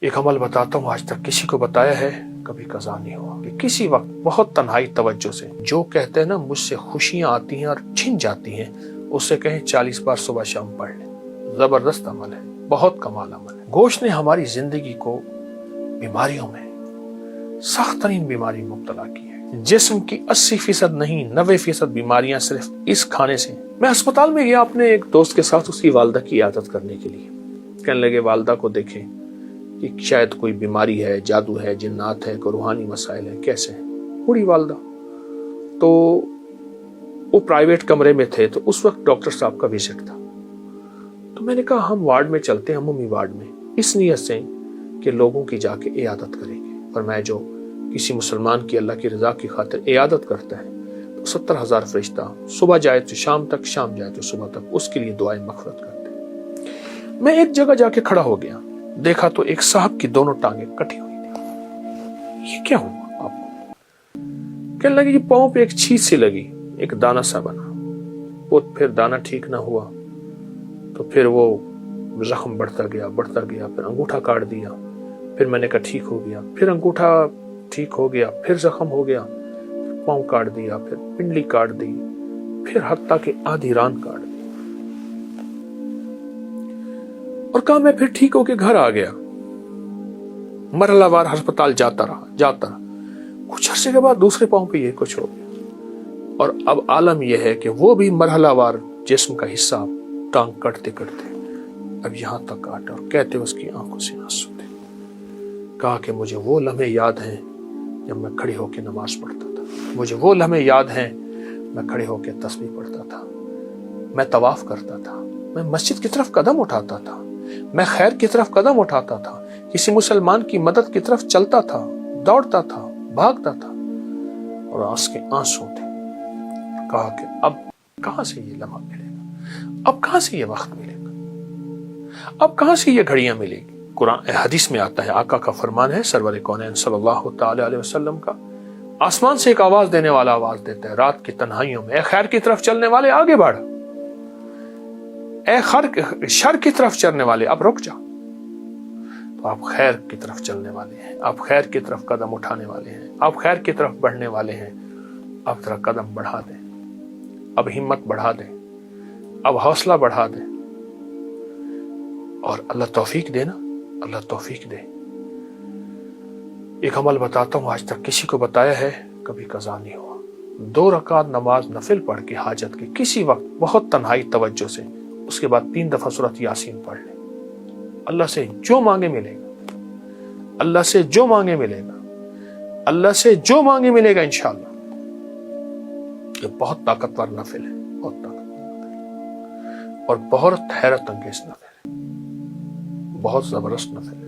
ایک عمل بتاتا ہوں، آج تک کسی کو بتایا ہے، کبھی قضا نہیں ہوا کہ کسی وقت بہت تنہائی توجہ سے جو کہتے ہیں نا مجھ سے خوشیاں آتی ہیں اور چھن جاتی ہیں، اس سے کہیں 40 بار صبح شام پڑھ لیں۔ زبردست عمل ہے، بہت کمال عمل ہے۔ گوشت نے ہماری زندگی کو بیماریوں میں سخت ترین بیماری مبتلا کی ہے۔ جسم کی 80% نہیں 90% بیماریاں صرف اس کھانے سے۔ میں ہسپتال میں گیا اپنے ایک دوست کے ساتھ اس کی والدہ کی عیادت کرنے کے لیے۔ کہنے لگے والدہ کو دیکھیں کہ شاید کوئی بیماری ہے، جادو ہے، جنات ہے، کوئی روحانی مسائل ہے، کیسے ہیں؟ بوڑھی والدہ۔ تو وہ پرائیویٹ کمرے میں تھے، تو اس وقت ڈاکٹر صاحب کا وزٹ تھا۔ تو میں نے کہا ہم وارڈ میں چلتے ہیں، عمومی وارڈ میں، اس نیت سے کہ لوگوں کی جا کے عیادت کریں گے۔ اور میں جو کسی مسلمان کی اللہ کی رضا کی خاطر عیادت کرتا ہے تو 70,000 فرشتہ صبح جائے تو شام تک، شام جائے تو صبح تک اس کے لیے دعائیں مغفرت کرتے ہیں۔ میں ایک جگہ جا کے کھڑا ہو گیا، دیکھا تو ایک صاحب کی دونوں ٹانگیں کٹی ہوئی تھی۔ یہ کیا ہوا آپ کو؟ کہنے لگے کہ پاؤں پہ ایک چھیت سی لگی، ایک دانہ سا بنا، وہ پھر دانہ ٹھیک نہ ہوا تو پھر وہ زخم بڑھتا گیا، پھر انگوٹھا کاٹ دیا، پھر میں نے کہا ٹھیک ہو گیا، پھر انگوٹھا ٹھیک ہو گیا، پھر زخم ہو گیا، پھر پاؤں کاٹ دیا، پھر پنڈلی کاٹ دی، پھر حتیٰ کہ آدھی ران کاٹ دی، اور کہا میں پھر ٹھیک ہو کے گھر آ گیا۔ مرحلہ وار ہسپتال جاتا رہا۔ کچھ عرصے کے بعد دوسرے پاؤں پہ یہ کچھ ہو گیا، اور اب عالم یہ ہے کہ وہ بھی مرحلہ وار جسم کا حصہ ٹانگ کٹتے اب یہاں تک کاٹا، اور کہتے اس کی آنکھوں سے آنسو تھے۔ کہا کہ مجھے وہ لمحے یاد ہیں جب میں کھڑے ہو کے نماز پڑھتا تھا، مجھے وہ لمحے یاد ہیں میں کھڑے ہو کے تسبیح پڑھتا تھا، میں طواف کرتا تھا، میں مسجد کی طرف قدم اٹھاتا تھا، میں خیر کی طرف قدم اٹھاتا تھا، کسی مسلمان کی مدد کی طرف چلتا تھا، دوڑتا تھا، بھاگتا تھا، اور اس کے آنسو تھے۔ کہا کہ اب کہاں سے یہ لمحہ ملے گا، اب کہاں سے یہ وقت ملے گا، اب کہاں سے یہ گھڑیاں ملے گی۔ قرآن حدیث میں آتا ہے، آقا کا فرمان ہے سرور کونین صلی اللہ تعالی علیہ وسلم کا، آسمان سے ایک آواز دینے والا آواز دیتا ہے رات کی تنہائیوں میں، اے خیر کی طرف چلنے والے آگے بڑھ، اے شر کی طرف چلنے والے اب رک جا۔ تو آپ خیر کی طرف چلنے والے ہیں، آپ خیر کی طرف قدم اٹھانے والے ہیں، آپ خیر کی طرف بڑھنے والے ہیں، اب ذرا قدم بڑھا دیں، اب ہمت بڑھا دیں، اب حوصلہ بڑھا دیں، اور اللہ توفیق دے نا، اللہ توفیق دے۔ ایک عمل بتاتا ہوں، آج تک کسی کو بتایا ہے، کبھی قضا نہیں ہوا۔ 2 رکعت نماز نفل پڑھ کے حاجت کی کسی وقت بہت تنہائی توجہ سے، اس کے بعد 3 دفعہ سورۃ یاسین پڑھ لیں۔ اللہ سے جو مانگے ملے گا، اللہ سے جو مانگے ملے گا، اللہ سے جو مانگے ملے گا انشاءاللہ۔ یہ بہت طاقتور نفل ہے، بہت طاقتور نفل، اور بہت حیرت انگیز نفل ہے، بہت زبردست نفل ہے۔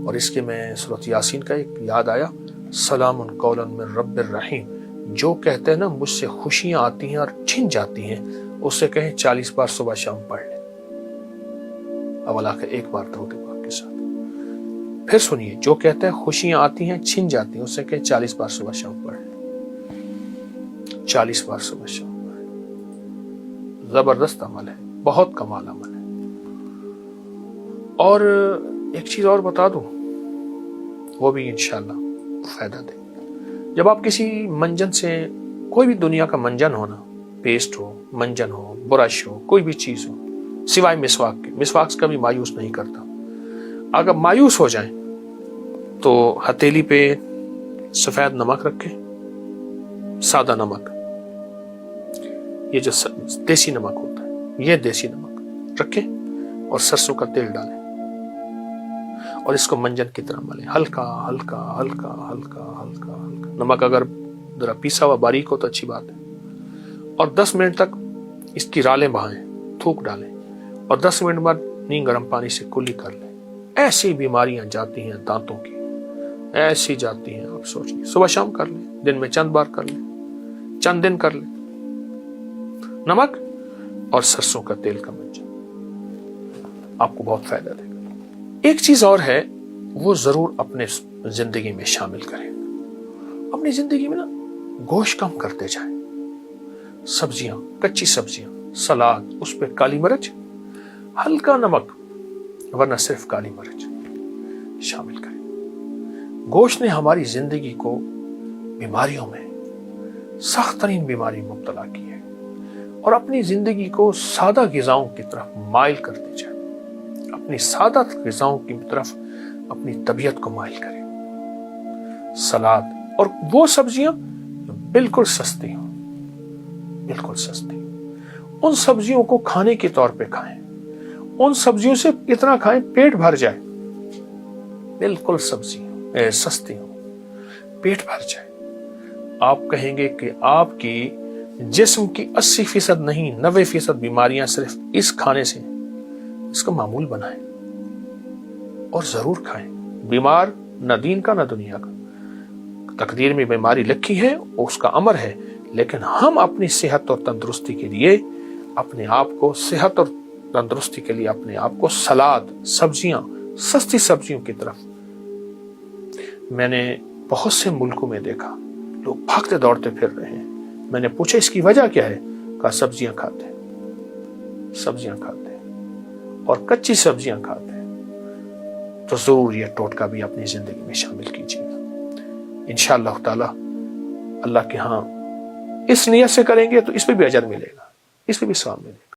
اور اس کے میں سورۃ یاسین کا ایک یاد آیا، سلام قولا من رب الرحیم، جو کہتے ہیں نا مجھ سے خوشیاں آتی ہیں اور چھن جاتی ہیں، اس سے کہیں 40 بار صبح شام پڑھ لیں، اول آخر ایک بار درود پاک کے ساتھ۔ پھر سنیے، جو کہتے ہیں خوشیاں آتی ہیں چھن جاتی ہیں، اس سے کہیں 40 بار صبح شام پڑھ لیں، 40 بار صبح شام پڑھ لیں۔ زبردست عمل ہے، بہت کمال عمل ہے۔ اور ایک چیز اور بتا دوں، وہ بھی انشاءاللہ فائدہ دے۔ جب آپ کسی منجن سے، کوئی بھی دنیا کا منجن ہونا، پیسٹ ہو، منجن ہو، برش ہو، کوئی بھی چیز ہو، سوائے مسواک کے، مسواک سے کبھی مایوس نہیں کرتا۔ اگر مایوس ہو جائیں تو ہتھیلی پہ سفید نمک رکھیں، سادہ نمک، یہ جو دیسی نمک ہوتا ہے، یہ دیسی نمک رکھیں، اور سرسوں کا تیل ڈالیں، اور اس کو منجن کی طرح ملیں، ہلکا ہلکا ہلکا ہلکا ہلکا ہلکا۔ نمک اگر ذرا پیسا ہوا باریک ہو تو اچھی بات ہے، اور 10 منٹ تک اس کی رالیں بہائیں، تھوک ڈالیں، اور 10 منٹ بعد نیم گرم پانی سے کلی کر لیں۔ ایسی بیماریاں جاتی ہیں دانتوں کی، ایسی جاتی ہیں، آپ سوچیں، صبح شام کر لیں، دن میں چند بار کر لیں، چند دن کر لیں، نمک اور سرسوں کا تیل کا منجن، آپ کو بہت فائدہ دے گا۔ ایک چیز اور ہے، وہ ضرور اپنے زندگی میں شامل کریں۔ اپنی زندگی میں نا گوشت کم کرتے جائیں، سبزیاں، کچی سبزیاں، سلاد، اس پہ کالی مرچ، ہلکا نمک، ورنہ صرف کالی مرچ، شامل کریں۔ گوشت نے ہماری زندگی کو بیماریوں میں، سخت ترین بیماری مبتلا کی ہے، اور اپنی زندگی کو سادہ غذاؤں کی طرف مائل کرتے جائیں، اپنی سادہ غذاؤں کی طرف اپنی طبیعت کو مائل کریں۔ سلاد اور وہ سبزیاں جو بالکل سستی ہوں، بالکل سستی، ان سبزیوں کو کھانے کے طور پہ کھائیں، ان سبزیوں سے اتنا کھائیں پیٹ بھر جائے، بالکل سبزی سستی ہوں، پیٹ بھر جائے۔ آپ کہیں گے کہ آپ کی جسم کی 80% نہیں 90% بیماریاں صرف اس کھانے سے، اس کا معمول بنائیں اور ضرور کھائیں۔ بیمار نہ دین کا نہ دنیا کا، تقدیر میں بیماری لکھی ہے، اس کا امر ہے، لیکن ہم اپنی صحت اور تندرستی کے لیے اپنے آپ کو، صحت اور تندرستی کے لیے اپنے آپ کو سلاد، سبزیاں، سستی سبزیوں کی طرف۔ میں نے بہت سے ملکوں میں دیکھا لوگ بھاگتے دوڑتے پھر رہے ہیں۔ میں نے پوچھا اس کی وجہ کیا ہے؟ کہا سبزیاں کھاتے ہیں، سبزیاں کھاتے ہیں اور کچی سبزیاں کھاتے ہیں۔ تو ضرور یہ ٹوٹکا بھی اپنی زندگی میں شامل کیجیے گا انشاءاللہ تعالی۔ اللہ کے ہاں اس نیت سے کریں گے تو اس پہ بھی اجر ملے گا، اس پہ بھی ثواب ملے گا۔